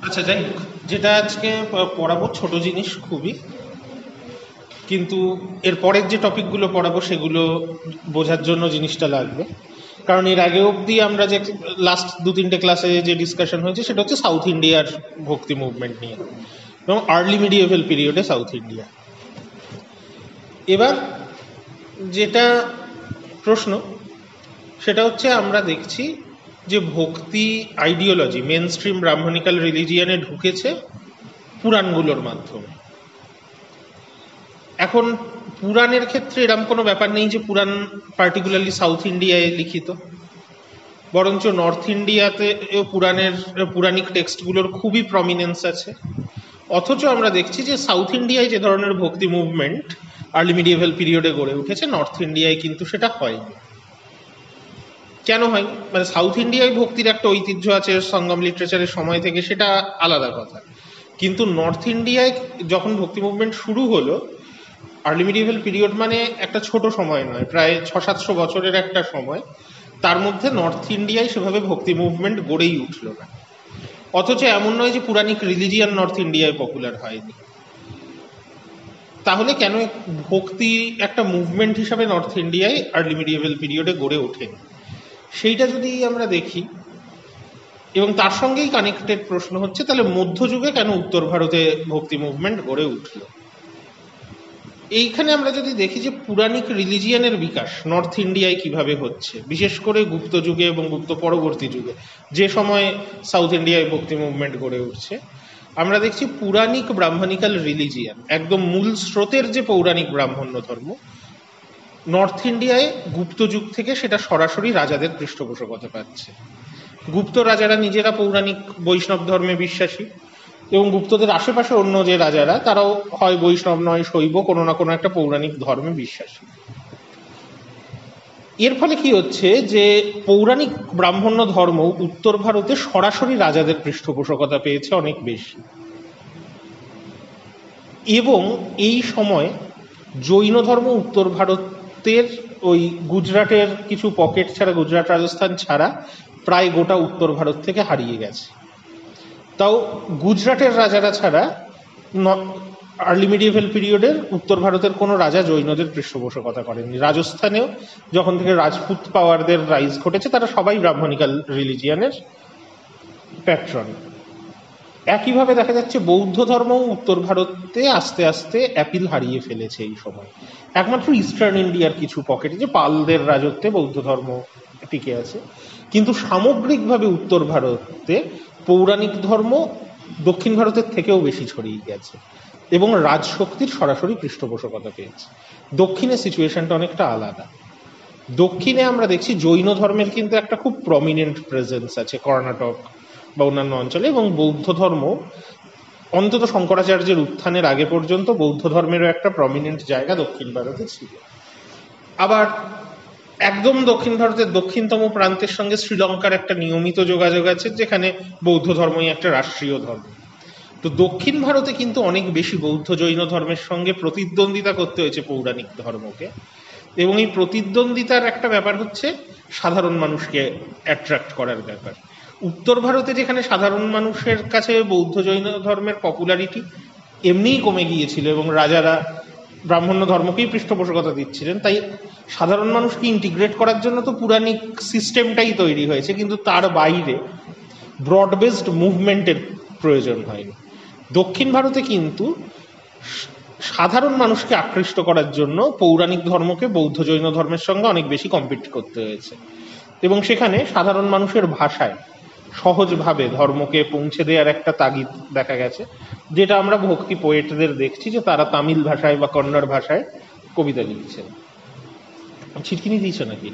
আচ্ছা, যাই হোক, যেটা আজকে পড়াবো ছোট জিনিস খুবই, কিন্তু এর পরের যে টপিকগুলো পড়াবো সেগুলো বোঝার জন্য জিনিসটা লাগবে। কারণ এর আগে অবধি আমরা যে লাস্ট 2-3টে ক্লাসে যে ডিসকাশন হয়েছে সেটা হচ্ছে সাউথ ইন্ডিয়ার ভক্তি মুভমেন্ট নিয়ে এবং আর্লি মিডিয়েভাল পিরিয়ডে সাউথ ইন্ডিয়া। এবার যেটা প্রশ্ন সেটা হচ্ছে, আমরা দেখছি যে ভক্তি আইডিওলজি মেন স্ট্রিম ব্রাহ্মণিক্যাল রিলিজিয়ানে ঢুকেছে পুরাণগুলোর মাধ্যমে। এখন পুরাণের ক্ষেত্রে এরকম কোনো ব্যাপার নেই যে পুরাণ পার্টিকুলারলি সাউথ ইন্ডিয়ায় লিখিত, বরঞ্চ নর্থ ইন্ডিয়াতে পুরাণিক টেক্সটগুলোর খুবই প্রমিনেন্স আছে। অথচ আমরা দেখছি যে সাউথ ইন্ডিয়ায় যে ধরনের ভক্তি মুভমেন্ট আর্লি মিডিয়েভাল পিরিয়ডে গড়ে উঠেছে, নর্থ ইন্ডিয়ায় কিন্তু সেটা হয়নি। কেন হয়? মানে সাউথ ইন্ডিয়ায় ভক্তির একটা ঐতিহ্য আছে সঙ্গম লিটারেচারের সময় থেকে, সেটা আলাদা কথা, কিন্তু নর্থ ইন্ডিয়ায় যখন ভক্তি মুভমেন্ট শুরু হলো, আর্লি মিডিয়েভাল পিরিয়ড মানে একটা ছোট সময় নয়, প্রায় 600-700 বছরের একটা সময়, তার মধ্যে নর্থ ইন্ডিয়ায় সেভাবে ভক্তি মুভমেন্ট গড়েই উঠল না। অথচ এমন নয় যে পুরাণিক রিলিজিয়ান নর্থ ইন্ডিয়ায় পপুলার হয়নি। তাহলে কেন ভক্তি একটা মুভমেন্ট হিসাবে নর্থ ইন্ডিয়ায় আর্লি মিডিয়েভাল পিরিয়ডে গড়ে ওঠেনি, সেইটা যদি আমরা দেখি, এবং তার সঙ্গেই কানেক্টেড প্রশ্ন হচ্ছে তাহলে মধ্যযুগে কেন উত্তর ভারতে ভক্তি মুভমেন্ট গড়ে উঠল। এইখানে আমরা যদি দেখি যে পুরাণিক রিলিজিয়ানের বিকাশ নর্থ ইন্ডিয়ায় কিভাবে হচ্ছে, বিশেষ করে গুপ্ত যুগে এবং গুপ্ত পরবর্তী যুগে যে সময় সাউথ ইন্ডিয়ায় ভক্তি মুভমেন্ট গড়ে উঠছে, আমরা দেখছি পুরাণিক ব্রাহ্মণিক্যাল রিলিজিয়ান, একদম মূল স্রোতের যে পৌরাণিক ব্রাহ্মণ্য ধর্ম, নর্থ ইন্ডিয়ায় গুপ্ত যুগ থেকে সেটা সরাসরি রাজাদের পৃষ্ঠপোষকতা পাচ্ছে। গুপ্ত রাজারা নিজেরা পৌরাণিক বৈষ্ণব ধর্মে বিশ্বাসী, এবং গুপ্তদের আশেপাশে অন্য যে রাজারা তারাও হয় বৈষ্ণব নয় শৈব, কোনো না কোনো একটা পৌরাণিক ধর্মে বিশ্বাসী। এর ফলে কি হচ্ছে যে পৌরাণিক ব্রাহ্মণ্য ধর্ম উত্তর ভারতে সরাসরি রাজাদের পৃষ্ঠপোষকতা পেয়েছে অনেক বেশি। এবং এই সময় জৈন ধর্ম উত্তর ভারতের ওই গুজরাটের কিছু পকেট ছাড়া, গুজরাট রাজস্থান ছাড়া প্রায় গোটা উত্তর ভারত থেকে হারিয়ে গেছে। তাও গুজরাটের রাজারা ছাড়া আর্লি মিডিয়েভাল পিরিয়ডের উত্তর ভারতের কোনো রাজা জৈনদের পৃষ্ঠপোষকতা করেননি। রাজস্থানেও যখন থেকে রাজপুত পাওয়ারদের রাইজ ঘটেছে, তারা সবাই ব্রাহ্মণিক্যাল রিলিজিয়ানের প্যাট্রন। একইভাবে দেখা যাচ্ছে বৌদ্ধ ধর্ম উত্তর ভারতে আস্তে আস্তে অ্যাপিল হারিয়ে ফেলেছে এই সময়। একমাত্র ইস্টার্ন ইন্ডিয়ার কিছু পকেটে যে পালদের রাজত্বে বৌদ্ধ ধর্ম টিকে আছে, কিন্তু সামগ্রিকভাবে উত্তর ভারতে পৌরাণিক ধর্ম দক্ষিণ ভারতের থেকেও বেশি ছড়িয়ে গেছে এবং রাজশক্তির সরাসরি পৃষ্ঠপোষকতা পেয়েছে। দক্ষিণে সিচুয়েশনটা অনেকটা আলাদা। দক্ষিণে আমরা দেখছি জৈন ধর্মের কিন্তু একটা খুব প্রমিনেন্ট প্রেজেন্স আছে কর্ণাটক বা অন্যান্য অঞ্চলে, এবং বৌদ্ধ ধর্ম অন্তত শঙ্করাচার্যের উত্থানের আগে পর্যন্ত বৌদ্ধ ধর্মেরও একটা প্রমিনেন্ট জায়গা দক্ষিণ ভারতে ছিল। আবার একদম দক্ষিণ ভারতের দক্ষিণতম প্রান্তের সঙ্গে শ্রীলঙ্কার একটা নিয়মিত যোগাযোগ আছে, যেখানে বৌদ্ধ ধর্মই একটা রাষ্ট্রীয় ধর্ম। তো দক্ষিণ ভারতে কিন্তু অনেক বেশি বৌদ্ধ জৈন ধর্মের সঙ্গে প্রতিদ্বন্দ্বিতা করতে হয়েছে পৌরাণিক ধর্মকে, এবং এই প্রতিদ্বন্দ্বিতার একটা ব্যাপার হচ্ছে সাধারণ মানুষকে অ্যাট্রাক্ট করার ব্যাপার। উত্তর ভারতে যেখানে সাধারণ মানুষের কাছে বৌদ্ধ জৈন ধর্মের পপুলারিটি এমনিই কমে গিয়েছিল এবং রাজারা ব্রাহ্মণ্য ধর্মকেই পৃষ্ঠপোষকতা দিচ্ছিলেন, তাই সাধারণ মানুষকে ইন্টিগ্রেট করার জন্য তো পুরাণিক সিস্টেমটাই তৈরি হয়েছে, কিন্তু তার বাইরে ব্রড বেসড মুভমেন্টের প্রয়োজন হয়নি। দক্ষিণ ভারতে কিন্তু সাধারণ মানুষকে আকৃষ্ট করার জন্য পৌরাণিক ধর্মকে বৌদ্ধ জৈন ধর্মের সঙ্গে অনেক বেশি কম্পিট করতে হয়েছে, এবং সেখানে সাধারণ মানুষের ভাষায় সহজভাবে ধর্মকে পৌঁছে দেওয়ার একটা তাগিদ দেখা গেছে, যেটা আমরা ভক্তি পোয়েটদের দেখছি যে তারা তামিল ভাষায় বা কন্নড় ভাষায় কবিতা লিখছেন। ছিটকিনি দিয়েছে নাকি?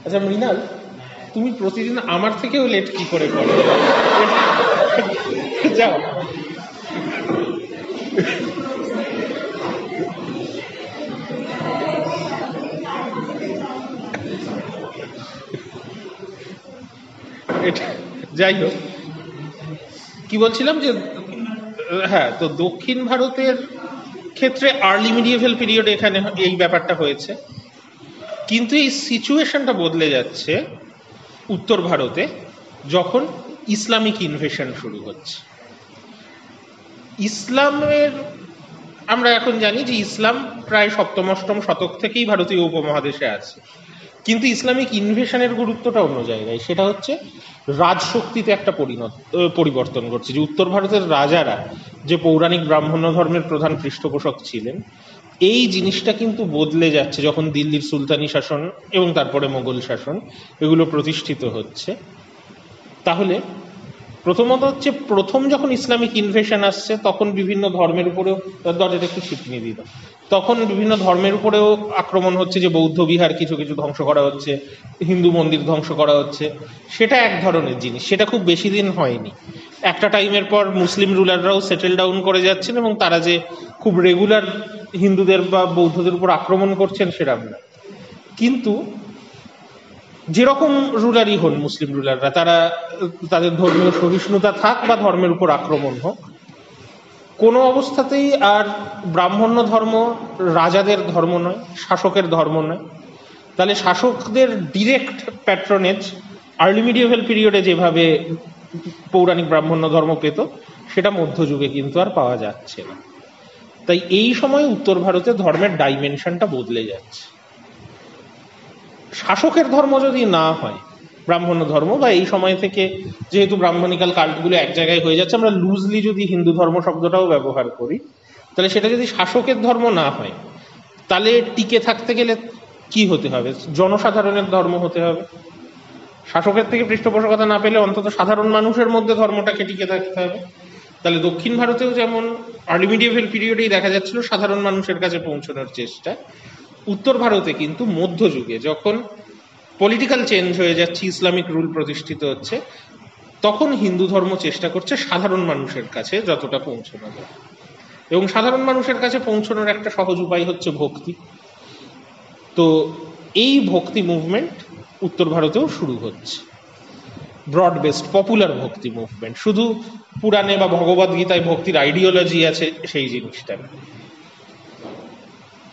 আচ্ছা মৃণাল, তুমি প্রতিদিন আমার থেকেও লেট কি করে করো? যাও। যাই হোক, কি বলছিলাম যে হ্যাঁ, তো দক্ষিণ ভারতের ক্ষেত্রে আর্লি মিডিয়েভাল পিরিয়ড এখানে এই ব্যাপারটা হয়েছে, কিন্তু এই সিচুয়েশনটা বদলে যাচ্ছে উত্তর ভারতে যখন ইসলামিক ইনভেশন শুরু হচ্ছে। ইসলামের আমরা এখন জানি যে ইসলাম প্রায় সপ্তম অষ্টম শতক থেকেই ভারতীয় উপমহাদেশে আছে, কিন্তু ইসলামিক ইনভেশনের গুরুত্বটা অন্য জায়গায়। সেটা হচ্ছে রাজশক্তিতে একটা পরিবর্তন ঘটছে, যে উত্তর ভারতের রাজারা যে পৌরাণিক ব্রাহ্মণ্য ধর্মের প্রধান পৃষ্ঠপোষক ছিলেন, এই জিনিসটা কিন্তু বদলে যাচ্ছে যখন দিল্লির সুলতানি শাসন এবং তারপরে মোগল শাসন এগুলো প্রতিষ্ঠিত হচ্ছে। তাহলে প্রথমত হচ্ছে, প্রথম যখন ইসলামিক ইনভেশন আসছে তখন বিভিন্ন ধর্মের উপরেও, দরজাটা একটু শিখিয়ে দিল, তখন বিভিন্ন ধর্মের উপরেও আক্রমণ হচ্ছে, যে বৌদ্ধ বিহার কিছু কিছু ধ্বংস করা হচ্ছে, হিন্দু মন্দির ধ্বংস করা হচ্ছে। সেটা এক ধরনের জিনিস, সেটা খুব বেশি দিন হয়নি। একটা টাইমের পর মুসলিম রুলাররাও সেটেল ডাউন করে যাচ্ছেন এবং তারা যে খুব রেগুলার হিন্দুদের বা বৌদ্ধদের উপর আক্রমণ করছেন সেরকম না। কিন্তু যেরকম রুলারই হন মুসলিম রুলাররা, তারা তাদের ধর্মীয় সহিষ্ণুতা থাক বা ধর্মের উপর আক্রমণ হোক, কোনো অবস্থাতেই আর ব্রাহ্মণ্য ধর্ম রাজাদের ধর্ম নয়, শাসকের ধর্ম নয়। তাহলে শাসকদের ডিরেক্ট প্যাট্রনেজ আর্লি মিডিয়েভাল পিরিয়ডে যেভাবে পৌরাণিক ব্রাহ্মণ্য ধর্ম পেত, সেটা মধ্যযুগে কিন্তু আর পাওয়া যাচ্ছে না। তাই এই সময় উত্তর ভারতে ধর্মের ডাইমেনশনটা বদলে যাচ্ছে। শাসকের ধর্ম যদি না হয় ব্রাহ্মণ্য ধর্ম, বা এই সময় থেকে যেহেতু ব্রাহ্মণিকাল কাল্টগুলো এক জায়গায় হয়ে যাচ্ছে, আমরা লুজলি যদি হিন্দু ধর্ম শব্দটাও ব্যবহার করি, তাহলে সেটা যদি শাসকের ধর্ম না হয়, তাহলে টিকে থাকতে গেলে কি হতে হবে? জনসাধারণের ধর্ম হতে হবে। শাসকের থেকে পৃষ্ঠপোষকতা না পেলে অন্তত সাধারণ মানুষের মধ্যে ধর্মটাকে টিকে থাকতে হবে। তাহলে দক্ষিণ ভারতেও যেমন আর্লি মিডিয়েভাল পিরিয়ডেই দেখা যাচ্ছিল সাধারণ মানুষের কাছে পৌঁছানোর চেষ্টা, উত্তর ভারতে কিন্তু মধ্যযুগে যখন পলিটিক্যাল চেঞ্জ হয়ে যাচ্ছে, ইসলামিক রুল প্রতিষ্ঠিত হচ্ছে, তখন হিন্দু ধর্ম চেষ্টা করছে সাধারণ মানুষের কাছে যতটা পৌঁছানো যায়। এবং সাধারণ মানুষের কাছে পৌঁছানোর একটা সহজ উপায় হচ্ছে ভক্তি। তো এই ভক্তি মুভমেন্ট উত্তর ভারতেও শুরু হচ্ছে, ব্রড বেসড পপুলার ভক্তি মুভমেন্ট। শুধু পুরাণে বা ভগবদ গীতায় ভক্তির আইডিওলজি আছে সেই জিনিসটা।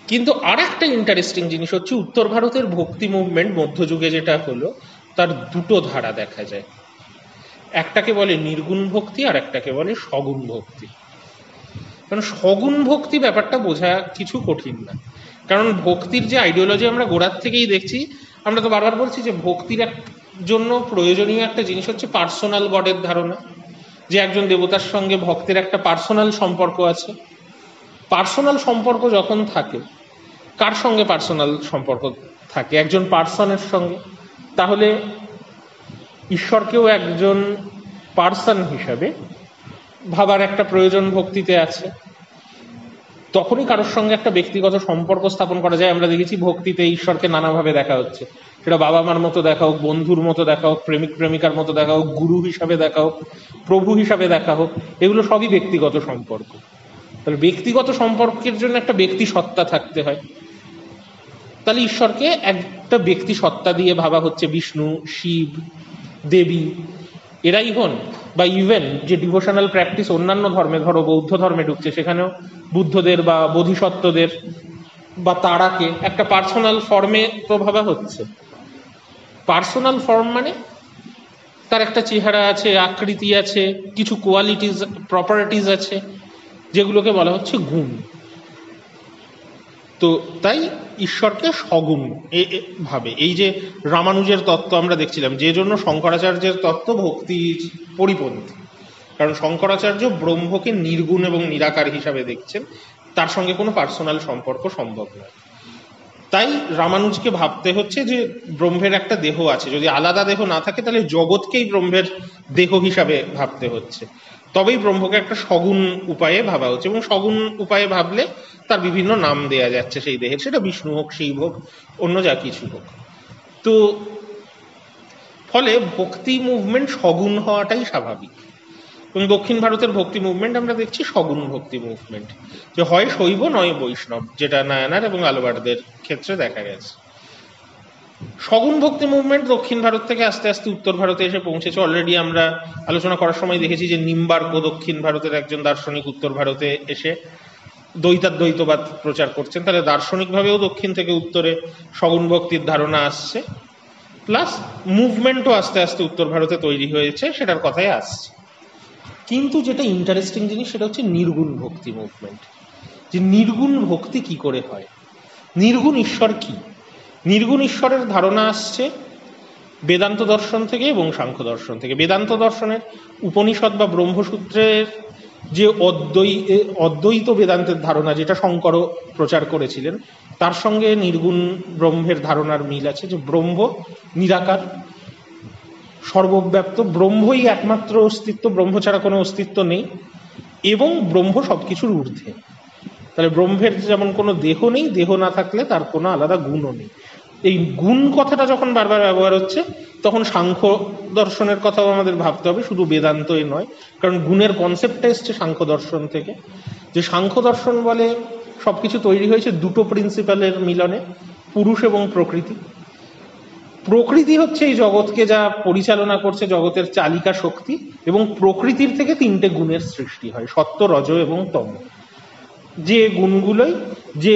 কিন্তু আর একটা ইন্টারেস্টিং জিনিস হচ্ছে, উত্তর ভারতের ভক্তি মুভমেন্ট মধ্যযুগে যেটা হলো, তার দুটো ধারা দেখা যায়। একটাকে বলে নির্গুণ ভক্তি আর একটাকে বলে সগুণ ভক্তি। কারণ সগুণ ভক্তি ব্যাপারটা বোঝা কিছু কঠিন না, কারণ ভক্তির যে আইডিওলজি আমরা গোড়ার থেকেই দেখছি, আমরা তো বারবার বলছি যে ভক্তির জন্য প্রয়োজনীয় একটা জিনিস হচ্ছে পার্সোনাল গডের ধারণা, যে একজন দেবতার সঙ্গে ভক্তের একটা পার্সোনাল সম্পর্ক আছে। পার্সোনাল সম্পর্ক যখন থাকে, কার সঙ্গে পার্সোনাল সম্পর্ক থাকে? একজন পার্সনের সঙ্গে। তাহলে ঈশ্বরকেও একজন পার্সন হিসাবে ভাবার একটা প্রয়োজন ভক্তিতে আছে। তখনই কারোর সঙ্গে একটা ব্যক্তিগত সম্পর্ক স্থাপন করা যায়। আমরা দেখেছি ভক্তিতে ঈশ্বরকে নানাভাবে দেখা হচ্ছে, সেটা বাবা মার মতো দেখা হোক, বন্ধুর মতো দেখা হোক, প্রেমিক প্রেমিকার মতো দেখা হোক, গুরু হিসাবে দেখা হোক, প্রভু হিসাবে দেখা হোক, এগুলো সবই ব্যক্তিগত সম্পর্ক। তাহলে ব্যক্তিগত সম্পর্কের জন্য একটা ব্যক্তি সত্তা থাকতে হয়। তাহলে ঈশ্বরকে একটা ব্যক্তি সত্তা দিয়ে ভাবা হচ্ছে বিষ্ণু, শিব, দেবী, এরাই হন। বা ইভেন যে ডিভোশনাল প্র্যাকটিস অন্যান্য ধর্মে, ধরো বৌদ্ধ ধর্মে ঢুকছে, সেখানেও বুদ্ধদের বা বোধিসত্ত্বদের বা তারাকে একটা পার্সোনাল ফর্মে তো ভাবা হচ্ছে। পার্সোনাল ফর্ম মানে তার একটা চেহারা আছে, আকৃতি আছে, কিছু কোয়ালিটিস, প্রপার্টিস আছে, যেগুলোকে বলা হচ্ছে গুণ। তো তো তাই ঈশ্বরকে সগুণ ভাবে। এই যে রামানুজের তত্ত্ব আমরা দেখছিলাম, যে জন্য শঙ্করাচার্যের তত্ত্ব ভক্তির পরিপন্থী, কারণ শঙ্করাচার্য ব্রহ্মকে নির্গুণ এবং নিরাকার হিসাবে দেখছেন, তার সঙ্গে কোনো পার্সোনাল সম্পর্ক সম্ভব নয়। তাই রামানুজকে ভাবতে হচ্ছে যে ব্রহ্মের একটা দেহ আছে, যদি আলাদা দেহ না থাকে তাহলে জগৎকেই ব্রহ্মের দেহ হিসাবে ভাবতে হচ্ছে, তবেই ব্রহ্মকে একটা সগুণ উপায়ে ভাবা হচ্ছে, এবং সগুণ উপায়ে ভাবলে তার বিভিন্ন নাম দেয়া যাচ্ছে সেই দেহের, সেটা বিষ্ণু হোক, শিব হোক, অন্য যা কিছু হোক। তো ফলে ভক্তি মুভমেন্ট সগুণ হওয়াটাই স্বাভাবিক, এবং দক্ষিণ ভারতের ভক্তি মুভমেন্ট আমরা দেখছি সগুণ ভক্তি মুভমেন্ট, যে হয় শৈব নয় বৈষ্ণব, যেটা নায়ানার এবং আলবারদের ক্ষেত্রে দেখা গেছে। সগুণ ভক্তি মুভমেন্ট দক্ষিণ ভারত থেকে আস্তে আস্তে উত্তর ভারতে এসে পৌঁছেছে। অলরেডি আমরা আলোচনা করার সময় দেখেছি যে নিম্বার্ক দক্ষিণ ভারতের একজন দার্শনিক উত্তর ভারতে এসে দ্বৈতাদ্বৈতবাদ প্রচার করছেন। তাহলে দার্শনিকভাবেও দক্ষিণ থেকে উত্তরে সগুণ ভক্তির ধারণা আসছে, প্লাস মুভমেন্টও আস্তে আস্তে উত্তর ভারতে তৈরি হয়েছে, সেটার কথাই আসছে। কিন্তু যেটা ইন্টারেস্টিং জিনিস সেটা হচ্ছে নির্গুণ ভক্তি মুভমেন্ট, যে নির্গুণ ভক্তি কি করে হয়, নির্গুণ ঈশ্বর কি। নির্গুণ ঈশ্বরের ধারণা আসছে বেদান্ত দর্শন থেকে এবং সাংখ্য দর্শন থেকে। বেদান্ত দর্শনের উপনিষদ বা ব্রহ্মসূত্রের যে অদ্বৈত বেদান্তের ধারণা, যেটা শঙ্কর প্রচার করেছিলেন, তার সঙ্গে নির্গুণ ব্রহ্মের ধারণার মিল আছে, যে ব্রহ্ম নিরাকার, সর্বব্যাপ্ত, ব্রহ্মই একমাত্র অস্তিত্ব, ব্রহ্ম ছাড়া কোনো অস্তিত্ব নেই, এবং ব্রহ্ম সবকিছুর ঊর্ধ্বে। তাহলে ব্রহ্মের যেমন কোনো দেহ নেই, দেহ না থাকলে তার কোনো আলাদা গুণও নেই। এই গুণ কথাটা যখন বারবার ব্যবহার হচ্ছে, তখন সাংখ্য দর্শনের কথাও আমাদের ভাবতে হবে, শুধু বেদান্তই নয়, কারণ গুণের কনসেপ্টটা এসছে সাংখ্য দর্শন থেকে। যে সাংখ্য দর্শন বলে সবকিছু তৈরি হয়েছে দুটো প্রিন্সিপালের মিলনে, পুরুষ এবং প্রকৃতি। প্রকৃতি হচ্ছে এই জগৎকে যা পরিচালনা করছে, জগতের চালিকা শক্তি, এবং প্রকৃতির থেকে তিনটে গুণের সৃষ্টি হয়, সত্য, রজ এবং তম। যে গুণগুলোই যে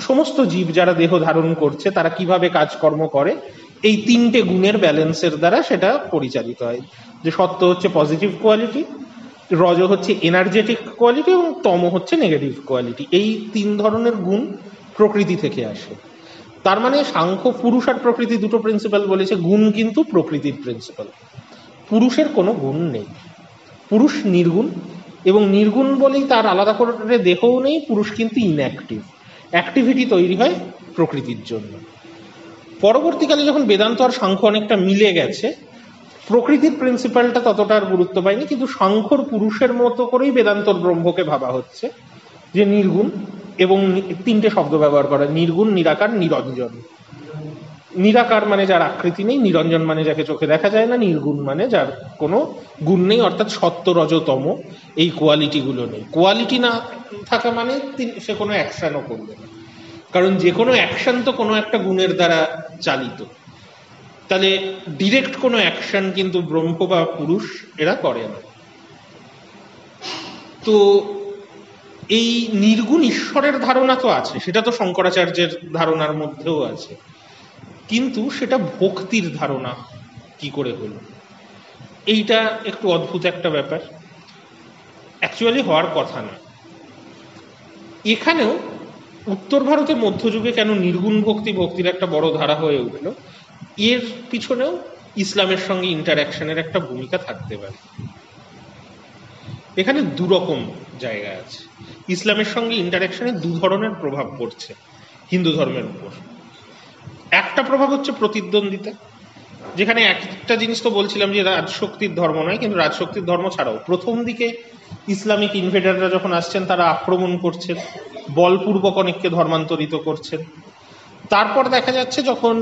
সমস্ত জীব যারা দেহ ধারণ করছে তারা কিভাবে কাজকর্ম করে, এই তিনটে গুণের ব্যালেন্সের দ্বারা সেটা পরিচালিত হয়। যে সত্য হচ্ছে পজিটিভ কোয়ালিটি, রজ হচ্ছে এনার্জেটিক কোয়ালিটি, এবং তম হচ্ছে নেগেটিভ কোয়ালিটি। এই তিন ধরনের গুণ প্রকৃতি থেকে আসে। তার মানে সাংখ্য পুরুষ আর প্রকৃতি দুটো প্রিন্সিপাল বলেছে, গুণ কিন্তু প্রকৃতির প্রিন্সিপাল। পুরুষের কোনো গুণ নেই, পুরুষ নির্গুণ, এবং নির্গুণ বলেই তার আলাদা করে দেহও নেই। পুরুষ কিন্তু ইনঅ্যাক্টিভ, অ্যাক্টিভিটি তৈরি হয় প্রকৃতির জন্য। পরবর্তীকালে যখন বেদান্ত আর সাংখ্য অনেকটা মিলে গেছে, প্রকৃতির প্রিন্সিপালটা ততটা আর গুরুত্ব পায়নি, কিন্তু সাংখ্যর পুরুষের মতো করেই বেদান্তর ব্রহ্মকে ভাবা হচ্ছে, যে নির্গুণ, এবং তিনটে শব্দ ব্যবহার করা, নির্গুণ, নিরাকার, নিরঞ্জন। নিরাকার মানে যার আকৃতি নেই, নিরঞ্জন মানে যাকে চোখে দেখা যায় না, নির্গুণ মানে যার কোনো গুণ নেই, অর্থাৎ সত্য, রজতম এই কোয়ালিটিগুলো নেই। কোয়ালিটি না থাকা মানে সে কোনো অ্যাকশনও করবে না, কারণ যে কোনো অ্যাকশন তো কোনো একটা গুণের দ্বারা চালিত। তাহলে ডিরেক্ট কোনো অ্যাকশন কিন্তু ব্রহ্ম বা পুরুষ এরা করে না। তো এই নির্গুণ ঈশ্বরের ধারণা তো আছে, সেটা তো শঙ্করাচার্যের ধারণার মধ্যেও আছে, কিন্তু সেটা ভক্তির ধারণা কি করে হলো, এইটা একটু অদ্ভুত একটা ব্যাপার, অ্যাকচুয়ালি হওয়ার কথা না। এখানেও উত্তর ভারতের মধ্যযুগে কেন নির্গুণ ভক্তির একটা বড় ধারা হয়ে উঠল, এর পিছনেও ইসলামের সঙ্গে ইন্টারঅ্যাকশনের একটা ভূমিকা থাকতে পারে। এখানে দুরকম জায়গা আছে, ইসলামের সঙ্গে ইন্টারঅ্যাকশনে দু ধরনের প্রভাব পড়ছে হিন্দু ধর্মের উপর। একটা প্রভাব হচ্ছে প্রতিদ্বন্দ্বিতা, যেখানে একটা জিনিস তো বলছিলাম যে রাজশক্তির ধর্ম নয়, কিন্তু রাজশক্তির ধর্ম ছাড়াও প্রথম দিকে ইসলামিক ইনভেডাররা যখন আসছেন তারা আক্রমণ করছেন, বলপূর্বক অনেককে ধর্মান্তরিত করছেন। তারপর দেখা যাচ্ছে যখন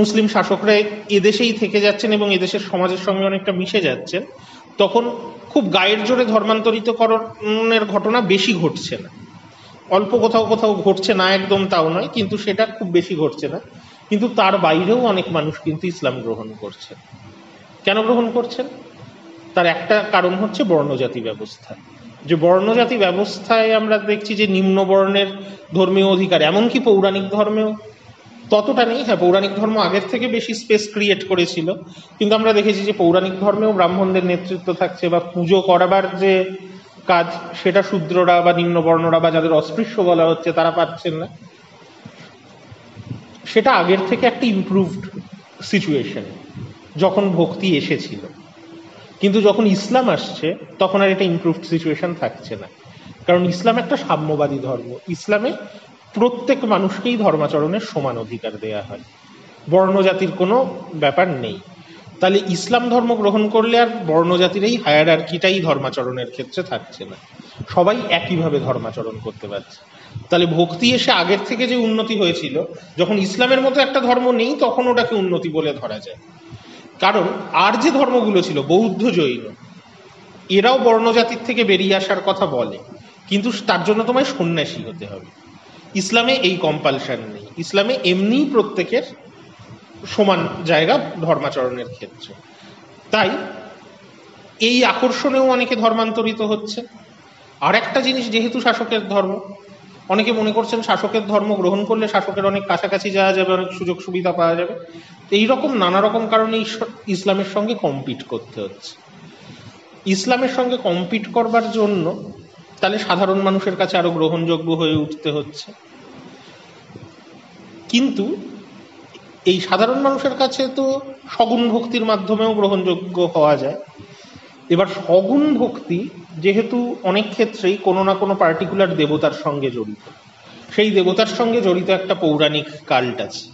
মুসলিম শাসকরা এদেশেই থেকে যাচ্ছেন এবং এদেশের সমাজের সঙ্গে অনেকটা মিশে যাচ্ছেন, তখন খুব গায়ের জোরে ধর্মান্তরিতকরণের ঘটনা বেশি ঘটছে না, অল্প কোথাও কোথাও ঘটছে না, একদম তাও নয়, কিন্তু সেটা খুব বেশি ঘটছে না। কিন্তু তার বাইরেও অনেক মানুষ কিন্তু ইসলাম গ্রহণ করছেন। কেন গ্রহণ করছেন? তার একটা কারণ হচ্ছে বর্ণজাতি ব্যবস্থা। যে বর্ণজাতি ব্যবস্থায় আমরা দেখছি যে নিম্ন বর্ণের ধর্মীয় অধিকার, এমনকি পৌরাণিক ধর্মেও ততটা নেই। হ্যাঁ, পৌরাণিক ধর্ম আগের থেকে বেশি স্পেস ক্রিয়েট করেছিল, কিন্তু আমরা দেখেছি যে পৌরাণিক ধর্মেও ব্রাহ্মণদের নেতৃত্ব থাকছে, বা পুজো করাবার যে কাজ, সেটা শূদ্ররা বা নিম্নবর্ণরা বা যাদের অস্পৃশ্য বলা হচ্ছে তারা পাচ্ছেন না। সেটা আগের থেকে একটা ইমপ্রুভড সিচুয়েশন যখন ভক্তি এসেছিল, কিন্তু যখন ইসলাম আসছে তখন আর এটা ইমপ্রুভড সিচুয়েশন থাকছে না। কারণ ইসলাম একটা সাম্যবাদী ধর্ম। ইসলামে প্রত্যেক মানুষকেই ধর্মাচরণের সমান অধিকার দেয়া হয়, বর্ণজাতির কোনো ব্যাপার নেই। তাহলে ইসলাম ধর্ম গ্রহণ করলে আর বর্ণজাতির এই হায়ারার্কিটাই ধর্মাচরণের ক্ষেত্রে থাকছে না, সবাই একইভাবে ধর্মাচরণ করতে পারছে। তাহলে ভক্তি এসে আগের থেকে যে উন্নতি হয়েছিল, যখন ইসলামের মতো একটা ধর্ম নেই তখন ওটাকে উন্নতি বলে ধরা যায়। কারণ আর যে ধর্মগুলো ছিল, বৌদ্ধ, জৈন, এরাও বর্ণজাতির থেকে বেরিয়ে আসার কথা বলে, কিন্তু তার জন্য তোমায় সন্ন্যাসী হতে হবে। ইসলামে এই কম্পালশন নেই, ইসলামে এমনিই প্রত্যেকের সমান জায়গা ধর্মাচরণের ক্ষেত্রে। তাই এই আকর্ষণেও অনেকে ধর্মান্তরিত হচ্ছে। আর একটা জিনিস, যেহেতু শাসকের ধর্ম, অনেকে মনে করছেন শাসকের ধর্ম গ্রহণ করলে শাসকের অনেক কাছাকাছি যাওয়া যাবে, অনেক সুযোগ সুবিধা পাওয়া যাবে। এইরকম নানা রকম কারণে ইসলামের সঙ্গে কম্পিট করতে হচ্ছে। ইসলামের সঙ্গে কম্পিট করবার জন্য তাহলে সাধারণ মানুষের কাছে আরো গ্রহণযোগ্য হয়ে উঠতে হচ্ছে। কিন্তু এই সাধারণ মানুষের কাছে তো সগুণ ভক্তির মাধ্যমেও গ্রহণযোগ্য হওয়া যায়। এবার সগুণ ভক্তি যেহেতু অনেক ক্ষেত্রেই কোনো না কোনো পার্টিকুলার দেবতার সঙ্গে জড়িত, সেই দেবতার সঙ্গে জড়িত একটা পৌরাণিক কাল্ট আছে।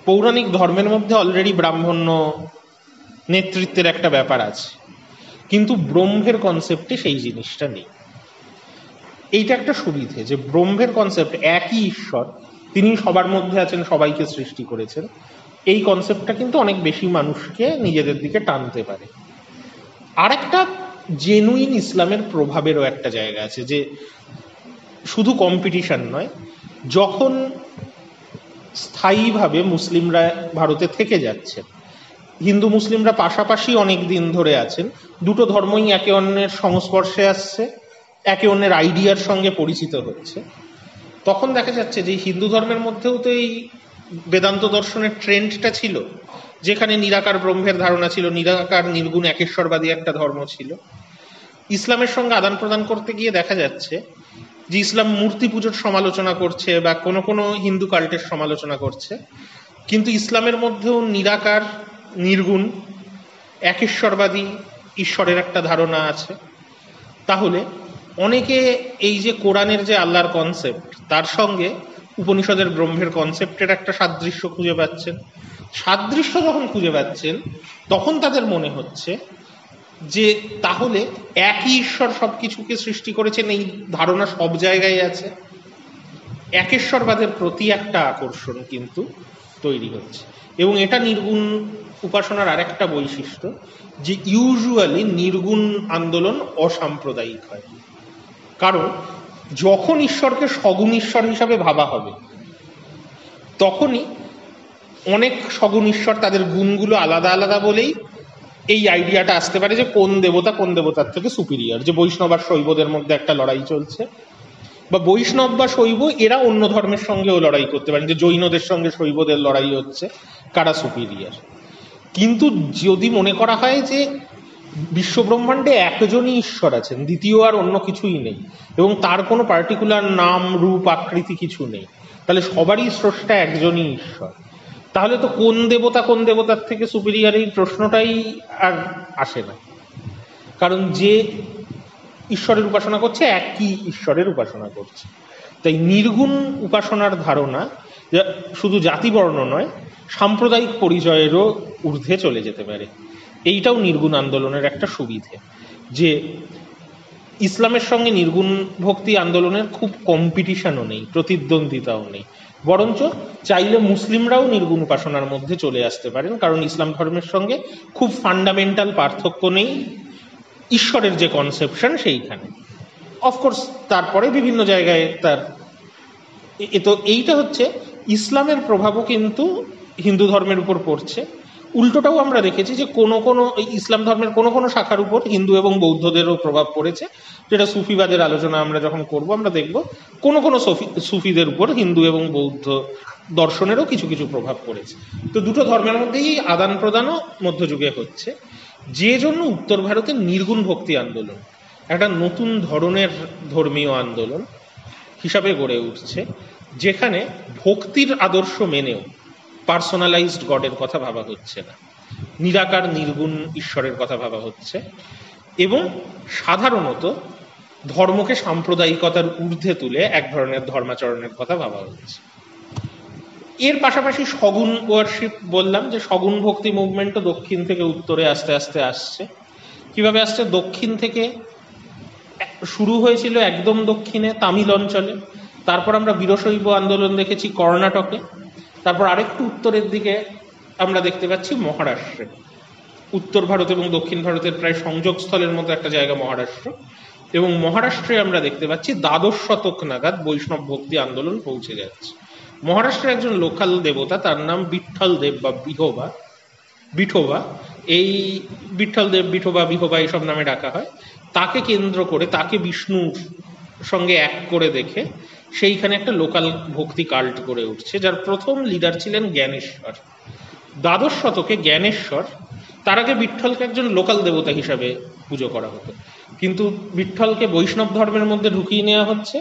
পৌরাণিক ধর্মের মধ্যে অলরেডি ব্রাহ্মণ্য নেতৃত্বের একটা ব্যাপার আছে, কিন্তু ব্রহ্মের কনসেপ্টে সেই জিনিসটা নেই। এইটা একটা সুবিধে যে ব্রহ্মের কনসেপ্ট, একই ঈশ্বর, তিনি সবার মধ্যে আছেন, সবাইকে সৃষ্টি করেছেন। এই কনসেপ্টটা কিন্তু অনেক বেশি মানুষকে নিজেদের দিকে টানতে পারে। আর একটা জেনুইন ইসলামের প্রভাবেরও একটা জায়গা আছে, যে শুধু কম্পিটিশন নয়, যখন স্থায়ীভাবে মুসলিমরা ভারতে থেকে যাচ্ছেন, হিন্দু মুসলিমরা পাশাপাশি অনেক দিন ধরে আছেন, দুটো ধর্মই একে অন্যের সংস্পর্শে আসছে, একে অন্যের আইডিয়ার সঙ্গে পরিচিত হচ্ছে, তখন দেখা যাচ্ছে যে হিন্দু ধর্মের মধ্যেও তো এই বেদান্ত দর্শনের ট্রেন্ডটা ছিল, যেখানে নিরাকার ব্রহ্মের ধারণা ছিল, নিরাকার নির্গুণ একেশ্বরবাদী একটা ধর্ম ছিল। ইসলামের সঙ্গে আদান প্রদান করতে গিয়ে দেখা যাচ্ছে যে ইসলাম মূর্তি পুজোর সমালোচনা করছে বা কোনো কোনো হিন্দু কাল্টের সমালোচনা করছে, কিন্তু ইসলামের মধ্যেও নিরাকার, নির্গুণ, একেশ্বরবাদী ঈশ্বরের একটা ধারণা আছে। তাহলে অনেকে এই যে কোরআনের যে আল্লাহর কনসেপ্ট, তার সঙ্গে উপনিষদের ব্রহ্মের কনসেপ্টের একটা সাদৃশ্য খুঁজে পাচ্ছেন। সাদৃশ্য যখন খুঁজে পাচ্ছেন, তখন তাদের মনে হচ্ছে যে তাহলে একই ঈশ্বর সবকিছুকে সৃষ্টি করেছেন, এই ধারণা সব জায়গায় আছে। একেশ্বরবাদের প্রতি একটা আকর্ষণ কিন্তু তৈরি হচ্ছে। এবং এটা নির্গুণ উপাসনার আরেকটা বৈশিষ্ট্য, যে ইউজুয়ালি নির্গুণ আন্দোলন অসাম্প্রদায়িক হয়। কারণ যখন ঈশ্বরকে সগুণ ঈশ্বর হিসাবে ভাবা হবে, তখনই অনেক সগুণ ঈশ্বর তাদের গুণগুলো আলাদা আলাদা বলেই এই আইডিয়াটা আসতে পারে যে কোন দেবতা কোন দেবতার থেকে সুপিরিয়র। যে বৈষ্ণব আর শৈবদের মধ্যে একটা লড়াই চলছে, বা বৈষ্ণব বা শৈব এরা অন্য ধর্মের সঙ্গেও লড়াই করতে পারেন, যে জৈনদের সঙ্গে শৈবদের লড়াই হচ্ছে কারা সুপিরিয়র। কিন্তু যদি মনে করা হয় যে বিশ্বব্রহ্মাণ্ডে একজনই ঈশ্বর আছেন, দ্বিতীয় আর অন্য কিছুই নেই, এবং তার কোনো পার্টিকুলার নাম, রূপ, আকৃতি কিছু নেই, তাহলে সবারই স্রষ্টা একজনই ঈশ্বর, তাহলে তো কোন দেবতা কোন দেবতার থেকে সুপিরিয়র এই প্রশ্নটাই আর আসে না। কারণ যে ঈশ্বরের উপাসনা করছে একই ঈশ্বরের উপাসনা করছে। তাই নির্গুণ উপাসনার ধারণা শুধু জাতিবর্ণ নয়, সাম্প্রদায়িক পরিচয়েরও ঊর্ধ্বে চলে যেতে পারে। এইটাও নির্গুণ আন্দোলনের একটা সুবিধে, যে ইসলামের সঙ্গে নির্গুণ ভক্তি আন্দোলনের খুব কম্পিটিশনও নেই, প্রতিদ্বন্দ্বিতাও নেই, বরঞ্চ চাইলে মুসলিমরাও নির্গুণ উপাসনার মধ্যে চলে আসতে পারেন। কারণ ইসলাম ধর্মের সঙ্গে খুব ফান্ডামেন্টাল পার্থক্য নেই ঈশ্বরের যে কনসেপশন সেইখানে। অফকোর্স তারপরে বিভিন্ন জায়গায় তার তো এইটা হচ্ছে ইসলামের প্রভাবও কিন্তু হিন্দু ধর্মের উপর পড়ছে। উল্টোটাও আমরা দেখেছি যে কোনো কোনো ইসলাম ধর্মের কোনো কোনো শাখার উপর হিন্দু এবং বৌদ্ধদেরও প্রভাব পড়েছে, যেটা সুফিবাদের আলোচনা আমরা যখন করব আমরা দেখব কোনো কোনো সুফিদের উপর হিন্দু এবং বৌদ্ধ দর্শনেরও কিছু কিছু প্রভাব পড়েছে। তো দুটো ধর্মের মধ্যেই আদান প্রদানও মধ্যযুগে হচ্ছে, যে জন্য উত্তর ভারতের নির্গুণ ভক্তি আন্দোলন একটা নতুন ধরনের ধর্মীয় আন্দোলন হিসাবে গড়ে উঠছে, যেখানে ভক্তির আদর্শ মেনেও পার্সোনালাইজড গডের কথা ভাবা হচ্ছে না, নিরাকার নির্গুণ ঈশ্বরের কথা ভাবা হচ্ছে, এবং সাধারণত ধর্মকে সাম্প্রদায়িকতার ঊর্ধ্বে তুলে এক ধরনের ধর্মাচরণের কথা ভাবা হচ্ছে। এর পাশাপাশি সগুণ ওয়ারশিপ, বললাম যে সগুণ ভক্তি মুভমেন্টও দক্ষিণ থেকে উত্তরে আস্তে আস্তে আসছে। কিভাবে আসছে? দক্ষিণ থেকে শুরু হয়েছিল একদম দক্ষিণে তামিল অঞ্চলে, তারপর আমরা বীরশৈব আন্দোলন দেখেছি কর্ণাটকে, তারপর আরেকটু উত্তরের দিকে আমরা দেখতে পাচ্ছি মহারাষ্ট্রে। উত্তর ভারত এবং দক্ষিণ ভারতের প্রায় সংযোগস্থলের মতো একটা জায়গা মহারাষ্ট্র, এবং মহারাষ্ট্রে আমরা দেখতে পাচ্ছি দ্বাদশ শতক নাগাদ বৈষ্ণব ভক্তি আন্দোলন পৌঁছে যাচ্ছে। মহারাষ্ট্রের একজন লোকাল দেবতা, তার নাম বিঠ্ঠল দেব বা বিঠোবা। এই বিঠ্ঠল দেব, বিঠোবা এইসব নামে ডাকা হয়। তাকে কেন্দ্র করে, তাকে বিষ্ণুর সঙ্গে এক করে দেখে সেইখানে একটা লোকাল ভক্তি কাল্ট গড়ে উঠছে, যার প্রথম লিডার ছিলেন জ্ঞানেশ্বর। দ্বাদশ শতকে জ্ঞানেশ্বর, তার আগে বিঠ্ঠলকে একজন লোকাল দেবতা হিসাবে পুজো করা হতো, কিন্তু বিঠ্ঠলকে বৈষ্ণব ধর্মের মধ্যে ঢুকিয়ে নেওয়া হচ্ছে,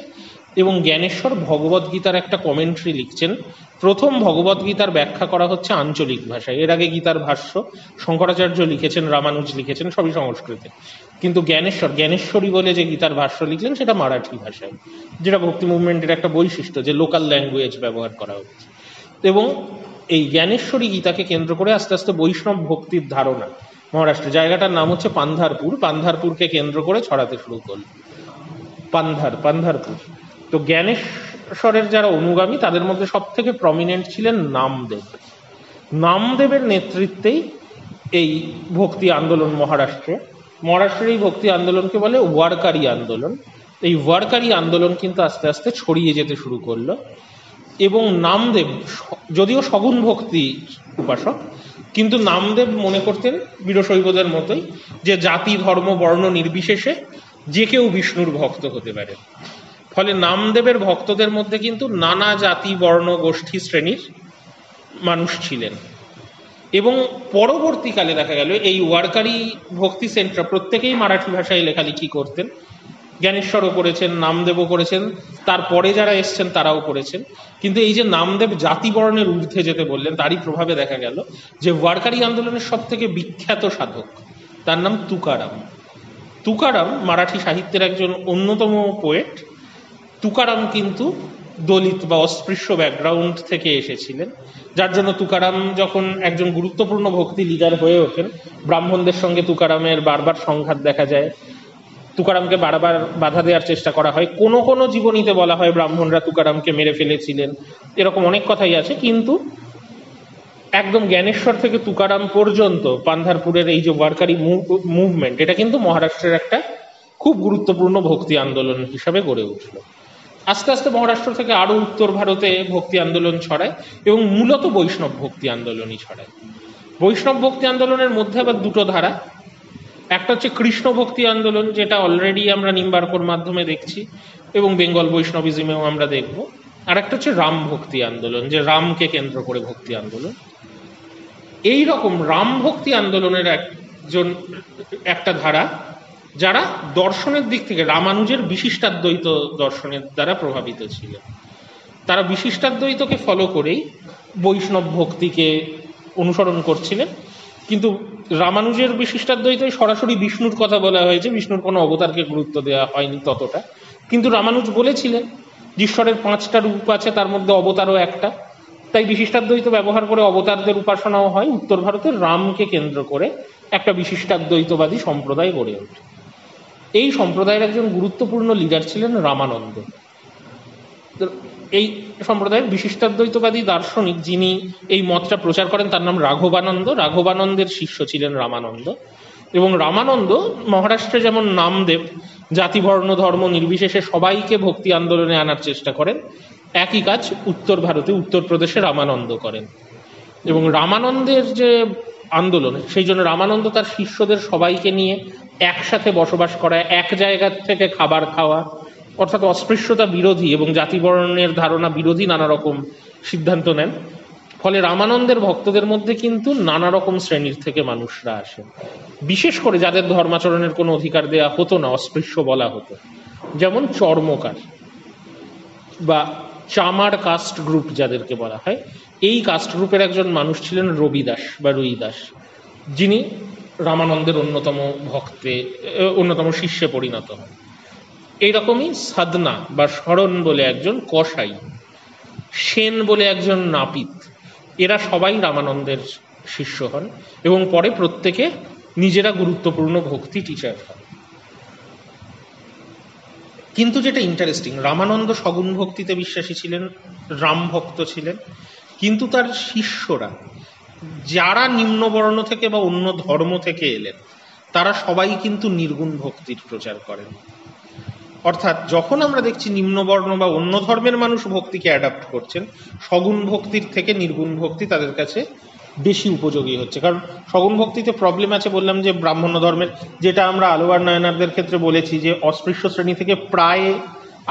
এবং জ্ঞানেশ্বর ভগবদ্গীতার একটা কমেন্ট্রি লিখছেন। প্রথম ভগবদ্গীতার ব্যাখ্যা করা হচ্ছে আঞ্চলিক ভাষায়। এর আগে গীতার ভাষ্য শঙ্করাচার্য লিখেছেন, রামানুজ লিখেছেন, সবই সংস্কৃতে, কিন্তু জ্ঞানেশ্বরী বলে যে গীতার ভাষ্য লিখলেন সেটা মারাঠি ভাষায়, যেটা ভক্তি মুভমেন্টের একটা বৈশিষ্ট্য, যে লোকাল ল্যাঙ্গুয়েজ ব্যবহার করা হচ্ছে। এবং এই জ্ঞানেশ্বরী গীতাকে কেন্দ্র করে আস্তে আস্তে বৈষ্ণব ভক্তির ধারণা মহারাষ্ট্রে, জায়গাটার নাম হচ্ছে পান্ধারপুরকে কেন্দ্র করে ছড়াতে শুরু করল। পান্ধারপুর। তো জ্ঞানেশ্বরের যারা অনুগামী, তাদের মধ্যে সব থেকে প্রমিনেন্ট ছিলেন নামদেবের নেতৃত্বেই এই ভক্তি আন্দোলন মহারাষ্ট্রের এই ভক্তি আন্দোলনকে বলে ওয়ারকারি আন্দোলন। এই ওয়ারকারি আন্দোলন কিন্তু আস্তে আস্তে ছড়িয়ে যেতে শুরু করলো, এবং নামদেব যদিও সগুণ ভক্তি উপাসক, কিন্তু নামদেব মনে করতেন বীরশৈবদের মতোই যে জাতি ধর্ম বর্ণ নির্বিশেষে যে কেউ বিষ্ণুর ভক্ত হতে পারে। ফলে নামদেবের ভক্তদের মধ্যে কিন্তু নানা জাতি বর্ণ গোষ্ঠী শ্রেণীর মানুষ ছিলেন, এবং পরবর্তীকালে দেখা গেল এই ওয়ারকারি ভক্তি সেন্টার প্রত্যেকেই মারাঠি ভাষায় লেখালেখি করতেন। জ্ঞানেশ্বরও করেছেন, নামদেবও করেছেন, তারপরে যারা এসছেন তারাও করেছেন। কিন্তু এই যে নামদেব জাতি বর্ণের ঊর্ধ্বে যেতে বললেন, তারই প্রভাবে দেখা গেল যে ওয়ারকারি আন্দোলনের সব থেকে বিখ্যাত সাধক, তার নাম তুকারাম মারাঠি সাহিত্যের একজন অন্যতম পোয়েট। তুকারাম কিন্তু দলিত বা অস্পৃশ্য ব্যাকগ্রাউন্ড থেকে এসেছিলেন, যার জন্য তুকারাম যখন একজন গুরুত্বপূর্ণ ভক্তি লিডার হয়ে ওঠেন, ব্রাহ্মণদের সঙ্গে তুকারামের বারবার সংঘাত দেখা যায়, তুকারামকে বারবার বাধা দেওয়ার চেষ্টা করা হয়। কোনো কোনো জীবনীতে বলা হয় ব্রাহ্মণরা তুকারামকে মেরে ফেলেছিলেন, এরকম অনেক কথাই আছে। কিন্তু একদম জ্ঞানেশ্বর থেকে তুকারাম পর্যন্ত পান্ধারপুরের এই যে ওয়ারকারি মুভমেন্ট, এটা কিন্তু মহারাষ্ট্রের একটা খুব গুরুত্বপূর্ণ ভক্তি আন্দোলন হিসাবে গড়ে উঠল। আস্তে আস্তে মহারাষ্ট্র থেকে আরো উত্তর ভারতে ভক্তি আন্দোলন ছড়ায়, এবং মূলত বৈষ্ণব ভক্তি আন্দোলনই ছড়ায়। বৈষ্ণব ভক্তি আন্দোলনের মধ্যে আবার দুটো ধারা, একটা হচ্ছে কৃষ্ণ ভক্তি আন্দোলন, যেটা অলরেডি আমরা নিম্বার্কর মাধ্যমে দেখছি এবং বেঙ্গল বৈষ্ণবিজমেও আমরা দেখব। আর একটা হচ্ছে রাম ভক্তি আন্দোলন, যে রামকে কেন্দ্র করে ভক্তি আন্দোলন। এই রকম রাম ভক্তি আন্দোলনের একটা ধারা, যারা দর্শনের দিক থেকে রামানুজের বিশিষ্টাদ্বৈত দর্শনের দ্বারা প্রভাবিত ছিল। তারা বিশিষ্টাদ্বৈতকে ফলো করেই বৈষ্ণব ভক্তিকে অনুসরণ করছিলেন, কিন্তু রামানুজের বিশিষ্টাদ্বৈতে সরাসরি বিষ্ণুর কথা বলা হয়েছে, বিষ্ণুর কোনো অবতারকে গুরুত্ব দেওয়া হয়নি ততটা। কিন্তু রামানুজ বলেছিলেন ঈশ্বরের 5টা রূপ আছে, তার মধ্যে অবতারও একটা, তাই বিশিষ্টাদ্বৈত ব্যবহার করে অবতারদের উপাসনাও হয়। উত্তর ভারতের রামকে কেন্দ্র করে একটা বিশিষ্টাদ্বৈতবাদী সম্প্রদায় গড়ে ওঠে। এই সম্প্রদায়ের একজন গুরুত্বপূর্ণ লিডার ছিলেন রামানন্দ। এই সম্প্রদায়ের বিশিষ্টাদ্বৈতবাদী দার্শনিক যিনি এই মতটা প্রচার করেন, তার নাম রাঘবানন্দের শিষ্য ছিলেন রামানন্দ। এবং রামানন্দ মহারাষ্ট্রে যেমন নামদেব জাতিবর্ণ ধর্ম নির্বিশেষে সবাইকে ভক্তি আন্দোলনে আনার চেষ্টা করেন, একই কাজ উত্তর ভারতে উত্তরপ্রদেশে রামানন্দ করেন। এবং রামানন্দের যে আন্দোলন, সেই জন্য রামানন্দ তার শিষ্যদের সবাইকে নিয়ে একসাথে বসবাস করা, এক জায়গা থেকে খাবার খাওয়া, অর্থাৎ অস্পৃশ্যতা বিরোধী এবং জাতিবর্ণের ধারণা বিরোধী নানা রকম সিদ্ধান্ত নেন। ফলে রামানন্দের ভক্তদের মধ্যে কিন্তু নানা রকম শ্রেণীর থেকে মানুষরা আসেন, বিশেষ করে যাদের ধর্মাচরণের কোনো অধিকার দেয়া হতো না, অস্পৃশ্য বলা হতো, যেমন চর্মকার বা চামার কাস্ট গ্রুপ যাদেরকে বলা হয়। এই কাস্ট গ্রুপের একজন মানুষ ছিলেন রবিদাস বা রুইদাস, যিনি রামানন্দের অন্যতম শিষ্যে পরিণত হন। এইরকমই সাধনা বা শরণ বলে একজন কসাই, সেন বলে একজন নাপিত, এরা সবাই রামানন্দের শিষ্য হন এবং পরে প্রত্যেকে নিজেরা গুরুত্বপূর্ণ ভক্তি টিচার হন। কিন্তু যেটা ইন্টারেস্টিং, রামানন্দ সগুণ ভক্তিতে বিশ্বাসী ছিলেন, রাম ভক্ত ছিলেন, কিন্তু তার শিষ্যরা যারা নিম্নবর্ণ থেকে বা অন্য ধর্ম থেকে এলেন তারা সবাই কিন্তু নির্গুণ ভক্তির প্রচার করেন। অর্থাৎ যখন আমরা দেখছি নিম্নবর্ণ বা অন্য ধর্মের মানুষ ভক্তিকে অ্যাডাপ্ট করছেন, সগুণ ভক্তির থেকে নির্গুণ ভক্তি তাদের কাছে বেশি উপযোগী হচ্ছে। কারণ সগুণ ভক্তিতে প্রবলেম আছে, বললাম যে ব্রাহ্মণ্য ধর্মের, যেটা আমরা আলোয়ার নয়নারদের ক্ষেত্রে বলেছি যে অস্পৃশ্য শ্রেণী থেকে প্রায়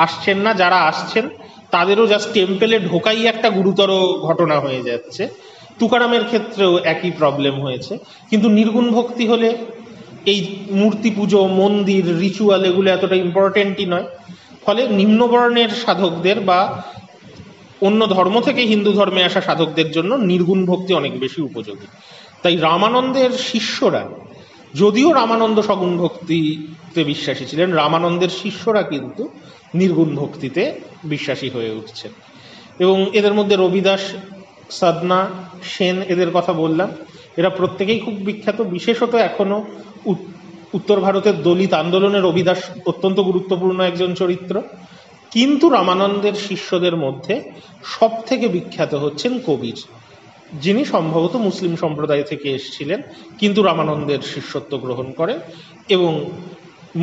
আসছেন না, যারা আসছেন তাদেরও জাস্ট টেম্পেলে ঢোকাই একটা গুরুতর ঘটনা হয়ে যাচ্ছে। তুকারামের ক্ষেত্রেও একই প্রবলেম হয়েছে। কিন্তু নির্গুণ ভক্তি হলে এই মূর্তি পুজো, মন্দির, রিচুয়াল এগুলো এতটা ইম্পর্টেন্টই নয়। ফলে নিম্নবর্ণের সাধকদের বা অন্য ধর্ম থেকে হিন্দু ধর্মে আসা সাধকদের জন্য নির্গুণ ভক্তি অনেক বেশি উপযোগী। তাই রামানন্দের শিষ্যরা, যদিও রামানন্দ সগুণ ভক্তিতে বিশ্বাসী ছিলেন, রামানন্দের শিষ্যরা কিন্তু নির্গুণ ভক্তিতে বিশ্বাসী হয়ে উঠছেন। এবং এদের মধ্যে রবিদাস, সাধনা, সেন, এদের কথা বললাম, এরা প্রত্যেকেই খুব বিখ্যাত। বিশেষত এখনো উত্তর ভারতের দলিত আন্দোলনে রবিদাস অত্যন্ত গুরুত্বপূর্ণ একজন চরিত্র। কিন্তু রামানন্দের শিষ্যদের মধ্যে সব থেকে বিখ্যাত হচ্ছেন কবির, যিনি সম্ভবত মুসলিম সম্প্রদায় থেকে এসেছিলেন কিন্তু রামানন্দের শিষ্যত্ব গ্রহণ করেন। এবং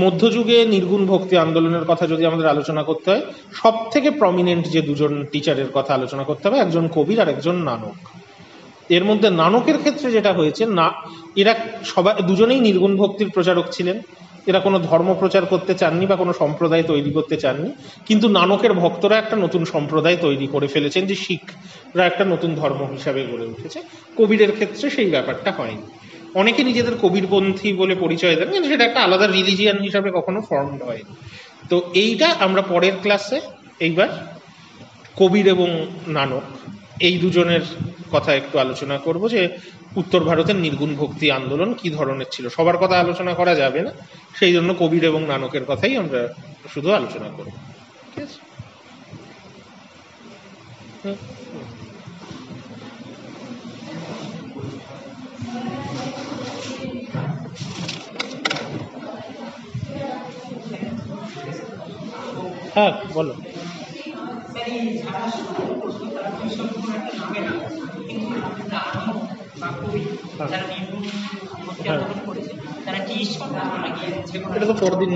মধ্যযুগে নির্গুণ ভক্তি আন্দোলনের কথা যদি আমাদের আলোচনা করতে হয়, সব থেকে প্রমিনেন্ট যে দুজন টিচারের কথা আলোচনা করতে হবে, একজন কবির আর একজন নানক। এর মধ্যে নানকের ক্ষেত্রে যেটা হয়েছে, না এরা সবাই দুজনেই নির্গুণ ভক্তির প্রচারক ছিলেন। এরা কোনো ধর্ম প্রচার করতে চাননি বা কোনো সম্প্রদায় তৈরি করতে চাননি, কিন্তু নানকের ভক্তরা একটা নতুন সম্প্রদায় তৈরি করে ফেলেছেন, যে শিখরা একটা নতুন ধর্ম হিসাবে গড়ে উঠেছে। কবিরের ক্ষেত্রে সেই ব্যাপারটা হয়নি। অনেকে নিজেদের কবিরপন্থী বলে পরিচয় দেন, কিন্তু সেটা একটা আলাদা রিলিজিয়ান হিসাবে কখনো ফর্মড হয়নি। তো এইটা আমরা পরের ক্লাসে এইবার কবির এবং নানক এই দুজনের কথা একটু আলোচনা করব, যে উত্তর ভারতের নির্গুণ ভক্তি আন্দোলন কি ধরনের ছিল। সবার কথা আলোচনা করা যাবে না, সেই জন্য কবির এবং নানকের কথাই আমরা শুধু আলোচনা করব। ঠিক আছে? হ্যাঁ, বলো। এটা তো পরদিন